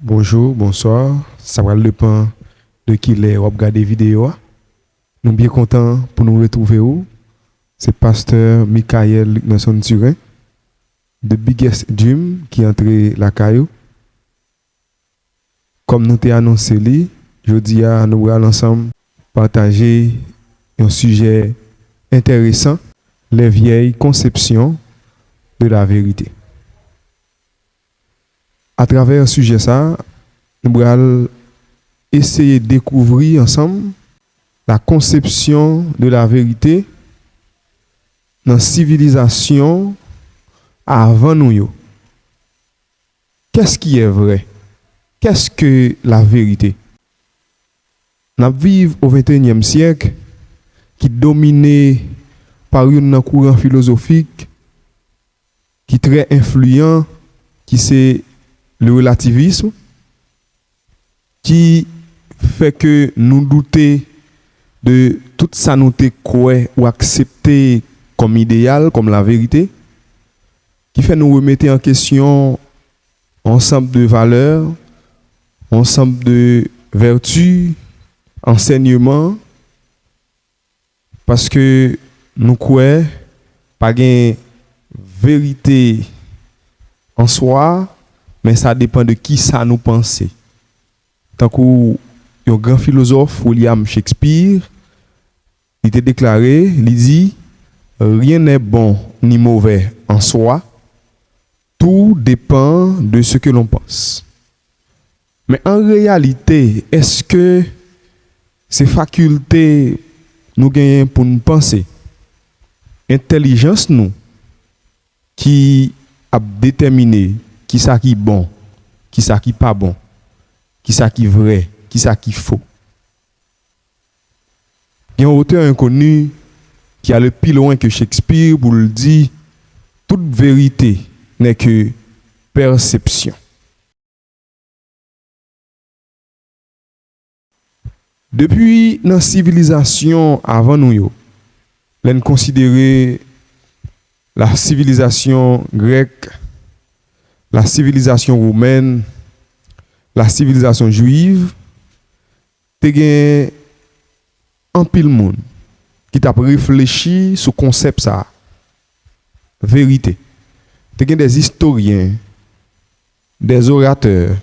Bonjour, bonsoir. Ça va le pan de qui les regarder vidéo. Nous bien contents pour nous retrouver où. C'est pasteur Michael Nelson Turin de Biggest Dream qui est entré la caillou. Comme nous t'ai annoncé li, jeudi à nous allons ensemble partager un sujet intéressant, les vieilles conceptions de la vérité. À travers ce sujet ça, nous allons essayer de découvrir ensemble la conception de la vérité dans la civilisation avant nous. Qu'est-ce qui est vrai? Qu'est-ce que la vérité? Nous vivons au XXIe siècle qui est dominé par un courant philosophique qui est très influent, qui c'est le relativisme, qui fait que nous doutons de tout ça nous croit ou accepter comme idéal, comme la vérité, qui fait nous remettre en question ensemble de valeurs, ensemble de vertus, enseignements, parce que nous croyons pas gain vérité en soi, mais ça dépend de qui ça nous pense. Tant qu'un grand philosophe, William Shakespeare, il était déclaré, il dit, rien n'est bon ni mauvais en soi, tout dépend de ce que l'on pense. Mais en réalité, est-ce que ces facultés nous gagnent pour nous penser? Intelligence nous qui a déterminé qui ça qui est bon, qui ça qui pas bon, qui ça qui est vrai, qui ça qui est faux. Il y a un auteur inconnu qui a le plus loin que Shakespeare pour le dire, toute vérité n'est que perception. Depuis la civilisation avant nous, l'on considérait la civilisation grecque, la civilisation romaine, la civilisation juive, te gen un pile monde qui t'a réfléchi sur le concept ça, vérité. Te gen des historiens, des orateurs,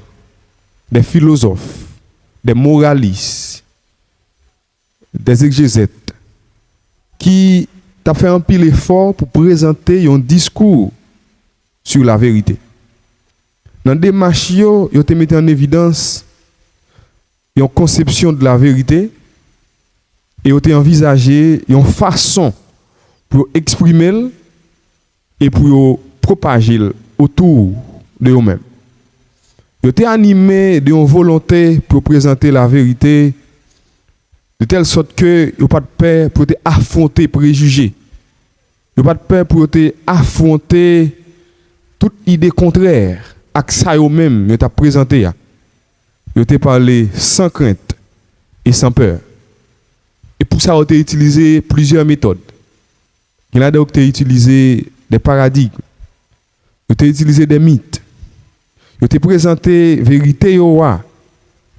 des philosophes, des moralistes, des exégètes qui t'a fait un pile effort pour présenter un discours sur la vérité. Dans des démarche, ils te mis en évidence une conception de la vérité et ils ont envisagé une façon pour exprimer et pour propager autour de eux-mêmes. Ils ont animé d'une volonté pour présenter la vérité de telle sorte que ils n'ont pas de peur pour affronter préjugés. Ils n'ont pas de peur pour affronter toute idée contraire. Ça eux-mêmes, ils t'ont présenté. Ils t'ont parlé sans crainte et sans peur. Et pour ça, ils ont utilisé plusieurs méthodes. Il y en a d'autres qui ont utilisé des paradigmes. Ils ont utilisé des mythes. Ils ont présenté la vérité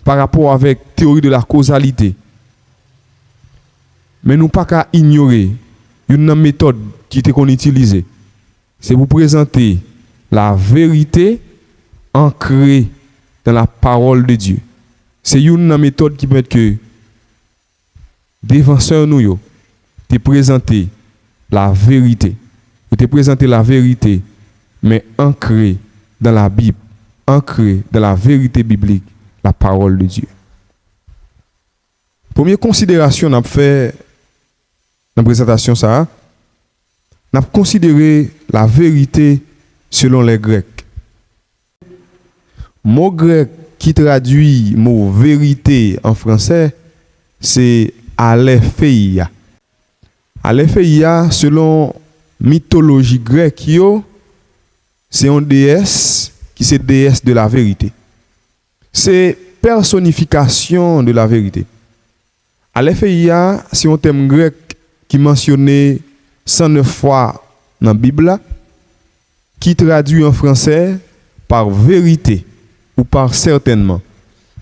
par rapport avec la théorie de la causalité. Mais nous pas qu'à ignorer une méthode qui était qu'on utilisait. C'est pour présenter la vérité ancrée dans la parole de Dieu. C'est une méthode qui permet que défenseurs nous te présenter la vérité. Te présenter la vérité, mais ancrée dans la Bible, ancrée dans la vérité biblique, la parole de Dieu. Première considération qu'on a fait dans la présentation ça, on a considéré la vérité selon les Grecs. Mot grec qui traduit mot vérité en français, c'est aletheia. Aletheia, selon mythologie grecque, c'est une déesse qui est déesse de la vérité. C'est personnification de la vérité. Aletheia, c'est un terme grec qui est mentionné 109 fois dans la Bible, qui traduit en français par vérité ou par certainement,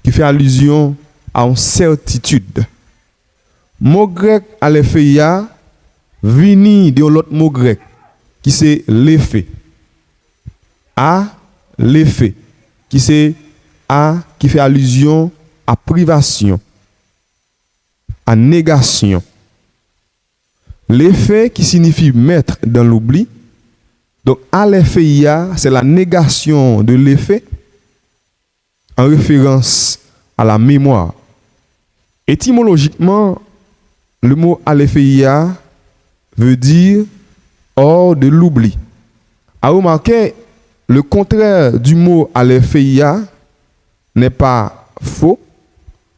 qui fait allusion à une certitude. Mot grec aletheia vini de l'autre mot grec qui c'est l'effet. A l'effet qui c'est A qui fait allusion à privation, à négation. L'effet qui signifie mettre dans l'oubli. Donc aletheia c'est la négation de l'effet en référence à la mémoire. Étymologiquement, le mot aletheia veut dire hors de l'oubli. À remarquer, le contraire du mot aletheia n'est pas faux,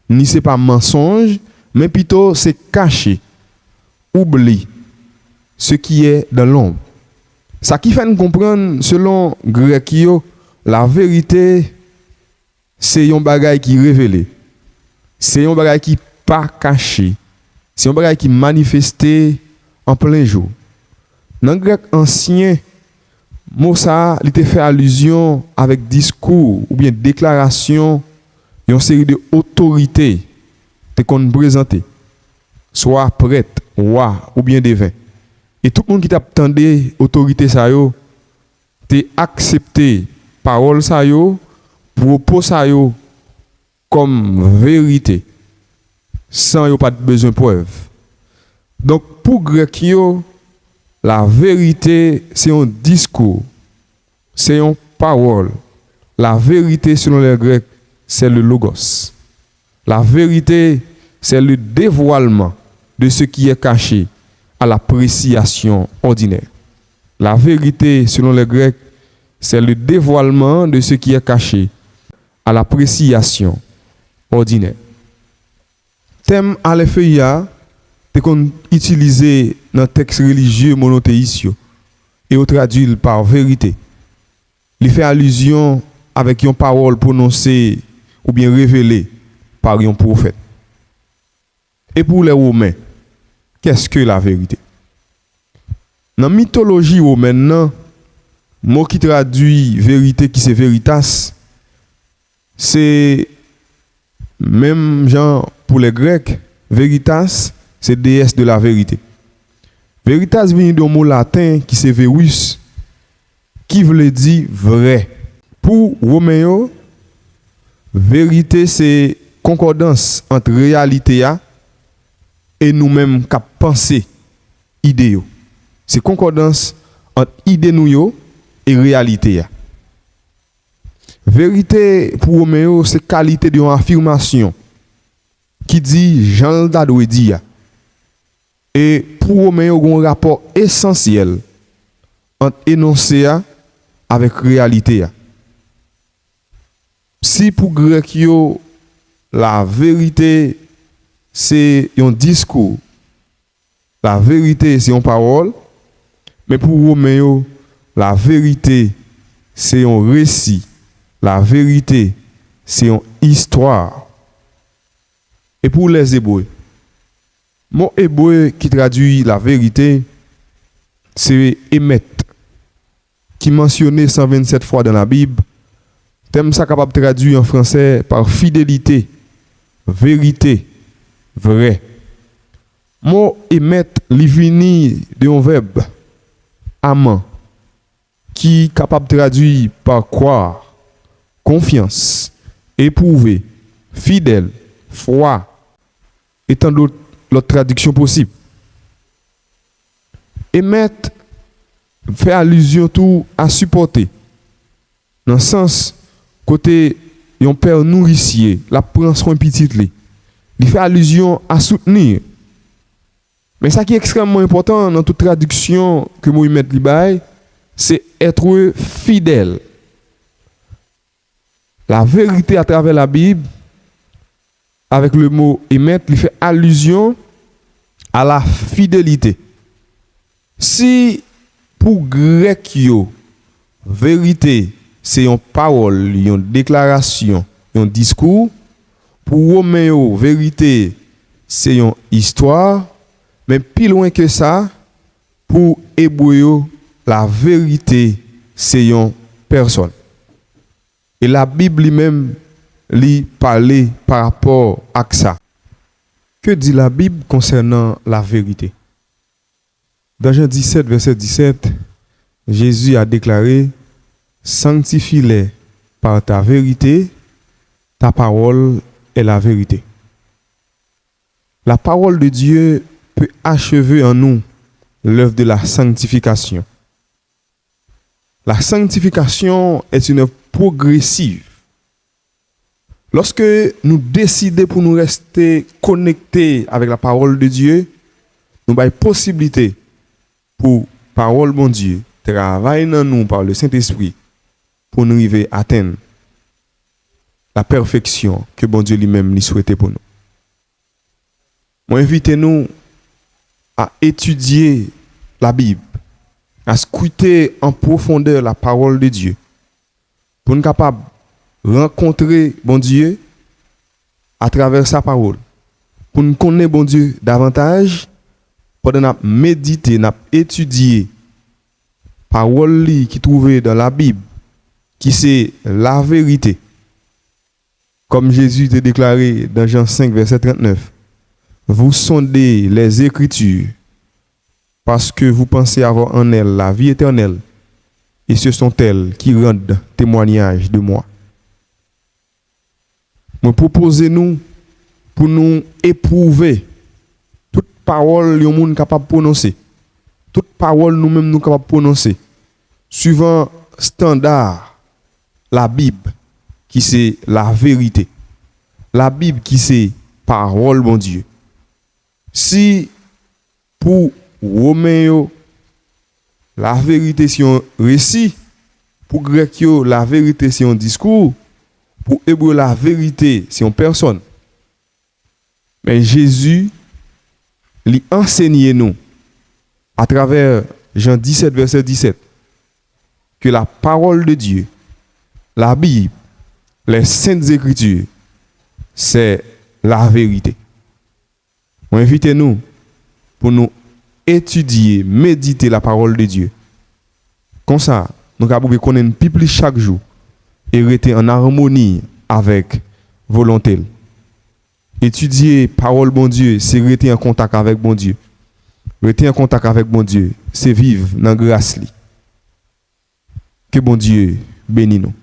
ni c'est pas mensonge, mais plutôt c'est caché, oubli, ce qui est dans l'ombre. Ça qui fait nous comprendre, selon grec, la vérité, c'est un bagage qui est révélé. C'est un bagage qui n'est pas caché. C'est un bagage qui est manifesté en plein jour. Dans le grec ancien, mot ça, il était fait allusion avec discours ou bien déclaration d'une série de autorités qu'on présentait, soit prêtre, roi ou bien divin. Et tout le monde qui t'attendait autorité ça yo, t'es accepté parole ça yo, propos ça yo comme vérité, sans yo pas besoin de preuve. Donc pour grec yo, la vérité c'est un discours, c'est une parole. La vérité selon les Grecs, c'est le logos. La vérité, c'est le dévoilement de ce qui est caché à l'appréciation ordinaire. La vérité, selon les Grecs, c'est le dévoilement de ce qui est caché à l'appréciation ordinaire. Thème aletheia, c'est qu'on utilise dans le texte religieux monothéiste et on traduit par vérité. Il fait allusion avec une parole prononcée ou bien révélée par un prophète. Et pour les Romains, qu'est-ce que la vérité? Dans la mythologie romaine, le mot qui traduit vérité, qui c'est veritas, c'est même genre pour les Grecs, veritas, c'est déesse de la vérité. Veritas vient d'un mot latin qui c'est verus, qui veut dire vrai. Pour Roméo, vérité c'est concordance entre réalité et nous-mêmes qui pensons idée. C'est concordance entre idée nous et réalité. Vérité pour Roméo, c'est qualité d'une affirmation qui dit Jean doit dire. Et pour Roméo, il y a un rapport essentiel entre énoncé avec réalité. Si pour Grec, la vérité, c'est un discours, la vérité, c'est une parole, mais pour Roméo, la vérité, c'est un récit, la vérité, c'est une histoire. Et pour les Hébreux, le mot hébreu qui traduit la vérité, c'est émet, qui est mentionné 127 fois dans la Bible. Thème ça capable de traduire en français par fidélité, vérité, vrai. Mot émet, il vient d'un verbe amant, qui est capable de traduire par croire, confiance, éprouver, fidèle, foi, et tant d'autres traductions possibles. Émettre fait allusion tout à supporter. Dans le sens, côté un père nourricier, la prend soin petit li. Il fait allusion à soutenir. Mais ça qui est extrêmement important dans toute traduction que Mohamed Libaye, c'est être fidèle. La vérité à travers la Bible, avec le mot émettre, il fait allusion à la fidélité. Si pour grec vérité c'est une parole, une déclaration, un discours, pour Roméo vérité c'est une histoire, mais plus loin que ça, pour Hébreu la vérité c'est une personne. Et la Bible lui-même lui parle par rapport à ça. Que dit la Bible concernant la vérité? Dans Jean 17, verset 17, Jésus a déclaré: sanctifie-les par ta vérité, ta parole est la vérité. La parole de Dieu peut achever en nous l'œuvre de la sanctification. La sanctification est une œuvre progressive. Lorsque nous décidons pour nous rester connectés avec la parole de Dieu, nous avons possibilité pour parole bon Dieu travailler dans nous par le Saint-Esprit pour nous arriver à atteindre la perfection que bon Dieu lui-même lui souhaitait pour nous. Moi, invitez-nous à étudier la Bible, à scruter en profondeur la parole de Dieu, pour nous capables de rencontrer bon Dieu à travers sa parole, pour nous connaître bon Dieu davantage, pendant nous méditer, nous étudier parole qui trouvée dans la Bible, qui c'est la vérité. Comme Jésus te déclaré dans Jean 5, verset 39, vous sondez les Écritures parce que vous pensez avoir en elles la vie éternelle, et ce sont elles qui rendent témoignage de moi. Me proposez-nous pour nous éprouver toute parole que nous sommes capables de prononcer, toute parole nous-mêmes nous capables de prononcer, suivant standard la Bible qui c'est la vérité, la Bible qui c'est parole bon Dieu. Si pour Romain, la vérité c'est un récit, pour Grec, la vérité c'est un discours, pour Hébreu, la vérité c'est une personne. Mais Jésus lui enseigne nous à travers Jean 17, verset 17, que la parole de Dieu, la Bible, les saintes écritures, c'est la vérité. Invitez-nous pour nous étudier, méditer la parole de Dieu. Comme ça, nous pouvons connaître plus chaque jour et rester en harmonie avec volonté. Étudier parole bon Dieu, c'est rester en contact avec bon Dieu. Rester en contact avec bon Dieu, c'est vivre dans la grâce. Que bon Dieu bénisse nous.